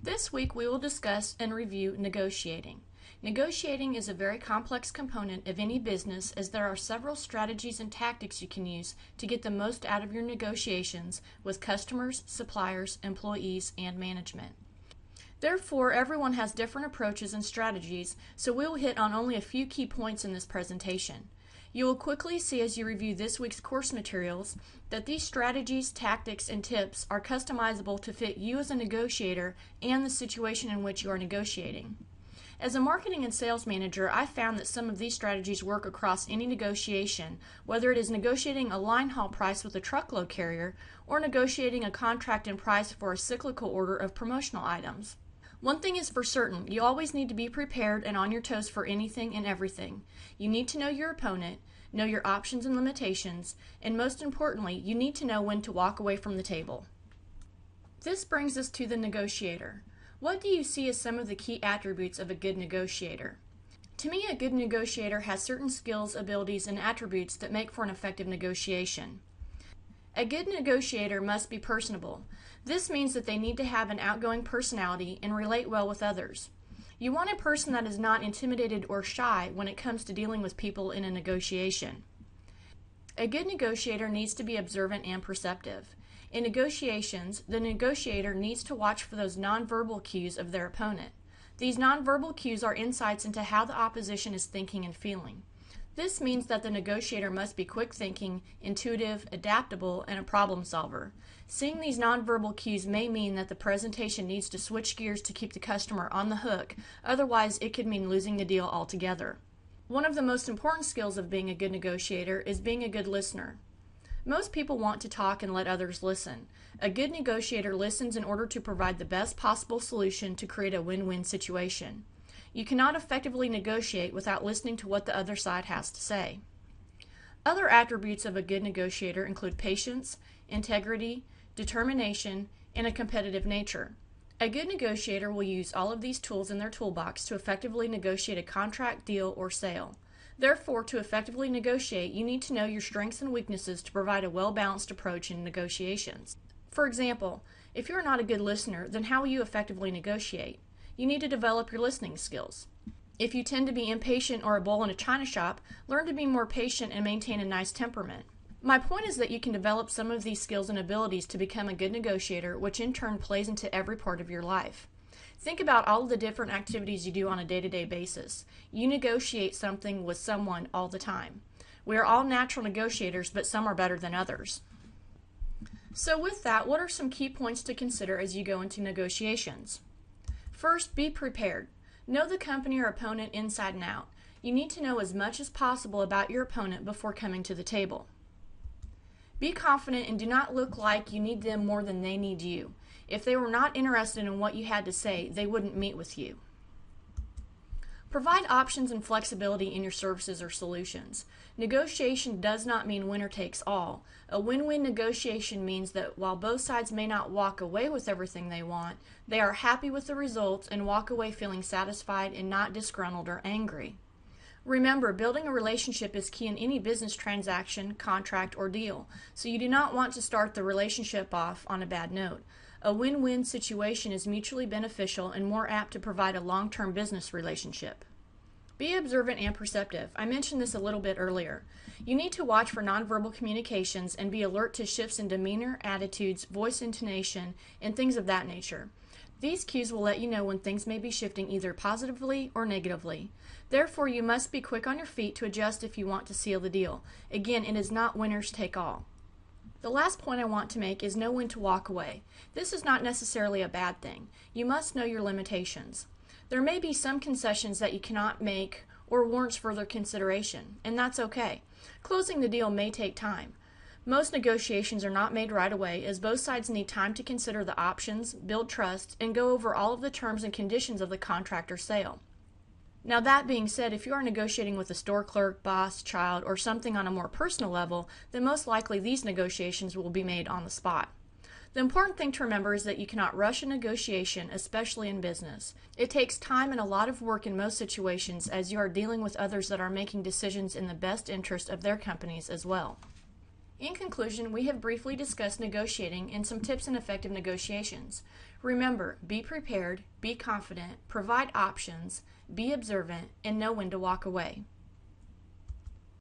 This week we will discuss and review negotiating. Negotiating is a very complex component of any business as there are several strategies and tactics you can use to get the most out of your negotiations with customers, suppliers, employees, and management. Therefore, everyone has different approaches and strategies, so we will hit on only a few key points in this presentation. You will quickly see as you review this week's course materials that these strategies, tactics, and tips are customizable to fit you as a negotiator and the situation in which you are negotiating. As a marketing and sales manager, I found that some of these strategies work across any negotiation, whether it is negotiating a line haul price with a truckload carrier or negotiating a contract and price for a cyclical order of promotional items. One thing is for certain, you always need to be prepared and on your toes for anything and everything. You need to know your opponent, know your options and limitations, and most importantly, you need to know when to walk away from the table. This brings us to the negotiator. What do you see as some of the key attributes of a good negotiator? To me, a good negotiator has certain skills, abilities, and attributes that make for an effective negotiation. A good negotiator must be personable. This means that they need to have an outgoing personality and relate well with others. You want a person that is not intimidated or shy when it comes to dealing with people in a negotiation. A good negotiator needs to be observant and perceptive. In negotiations, the negotiator needs to watch for those nonverbal cues of their opponent. These nonverbal cues are insights into how the opposition is thinking and feeling. This means that the negotiator must be quick thinking, intuitive, adaptable, and a problem solver. Seeing these nonverbal cues may mean that the presentation needs to switch gears to keep the customer on the hook, otherwise it could mean losing the deal altogether. One of the most important skills of being a good negotiator is being a good listener. Most people want to talk and let others listen. A good negotiator listens in order to provide the best possible solution to create a win-win situation. You cannot effectively negotiate without listening to what the other side has to say. Other attributes of a good negotiator include patience, integrity, determination, and a competitive nature. A good negotiator will use all of these tools in their toolbox to effectively negotiate a contract, deal, or sale. Therefore, to effectively negotiate, you need to know your strengths and weaknesses to provide a well-balanced approach in negotiations. For example, if you're not a good listener, then how will you effectively negotiate? You need to develop your listening skills. If you tend to be impatient or a bull in a china shop, learn to be more patient and maintain a nice temperament. My point is that you can develop some of these skills and abilities to become a good negotiator, which in turn plays into every part of your life. Think about all of the different activities you do on a day-to-day basis. You negotiate something with someone all the time. We are all natural negotiators, but some are better than others. So with that, what are some key points to consider as you go into negotiations? First, be prepared. Know the company or opponent inside and out. You need to know as much as possible about your opponent before coming to the table. Be confident and do not look like you need them more than they need you. If they were not interested in what you had to say, they wouldn't meet with you. Provide options and flexibility in your services or solutions. Negotiation does not mean winner takes all. A win-win negotiation means that while both sides may not walk away with everything they want, they are happy with the results and walk away feeling satisfied and not disgruntled or angry. Remember, building a relationship is key in any business transaction, contract, or deal, so you do not want to start the relationship off on a bad note. A win-win situation is mutually beneficial and more apt to provide a long-term business relationship. Be observant and perceptive. I mentioned this a little bit earlier. You need to watch for nonverbal communications and be alert to shifts in demeanor, attitudes, voice intonation, and things of that nature. These cues will let you know when things may be shifting either positively or negatively. Therefore, you must be quick on your feet to adjust if you want to seal the deal. Again, it is not winners take all. The last point I want to make is know when to walk away. This is not necessarily a bad thing. You must know your limitations. There may be some concessions that you cannot make or warrants further consideration, and that's okay. Closing the deal may take time. Most negotiations are not made right away, as both sides need time to consider the options, build trust, and go over all of the terms and conditions of the contract or sale. Now that being said, if you are negotiating with a store clerk, boss, child, or something on a more personal level, then most likely these negotiations will be made on the spot. The important thing to remember is that you cannot rush a negotiation, especially in business. It takes time and a lot of work in most situations, as you are dealing with others that are making decisions in the best interest of their companies as well. In conclusion, we have briefly discussed negotiating and some tips in effective negotiations. Remember, be prepared, be confident, provide options, be observant, and know when to walk away.